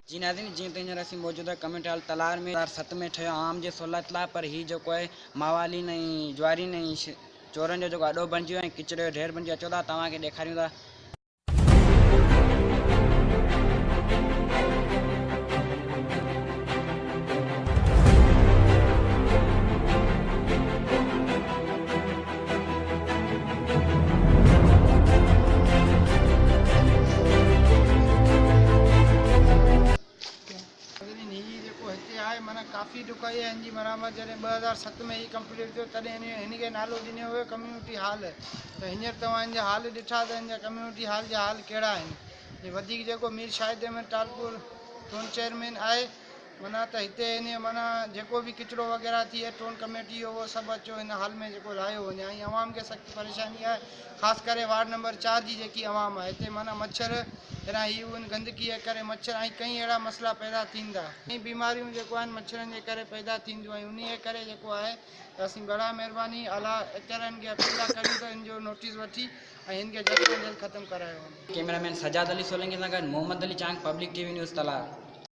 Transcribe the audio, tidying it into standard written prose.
जी नाज़रीन, जी तो हींअर असीं मौजूद आहे कम्यूनिटी हॉल तलार में 2007 में ठहियो आम जे 16 इतलाह, पर ही जेको आहे मावाली ऐं ज्वारी ऐं चोरनि जो जेको अॾो बणिजी वियो ऐं किचिरे जो ढेर बणिजी अचो था तव्हांखे ॾेखारियूं था। माना काफ़ी ॾुकाई आहे हिनजी मरामत जॾहिं 2007 में ही कंप्लीट थियो तॾहिं हिनखे नालो ॾिनो हुयो कम्यूनिटी हॉल। त हींअर तव्हां हिन जा हाल ॾिठा त हिन जा कम्यूनिटी हॉल जा हाल कहिड़ा आहिनि। वधीक जेको मीर शाहिद अहमद टालपुर टोन चेयरमैन आहे माना त हिते हिन माना जेको बि किचिरो वग़ैरह थिए टोन कमेटी जो उहो सभु अचो हिन हाल में जेको लाहियो वञे ऐं आवाम खे सख़्तु परेशानी आहे। ख़ासि करे वार्ड नंबर 4 जी जेकी आवाम आहे हिते माना मच्छर अहिड़ा ही गंदगी जे करे मच्छर ऐं कई अहिड़ा मसइला पैदा थींदा ऐं बीमारियूं जेको आहिनि मच्छरनि जे करे पैदा थींदियूं ऐं उन जे करे जेको आहे त असीं बड़ा महिरबानी आला एचआरएन खे अपील था करियूं त हिन जो नोटिस वठी ऐं हिन खे जल्द खां जल्द ख़तमु करायो वञे। कैमरामैन सजाद अली सोलंकी सां गॾु मोहम्मद अली चांग, पब्लिक टीवी न्यूज़ तलार।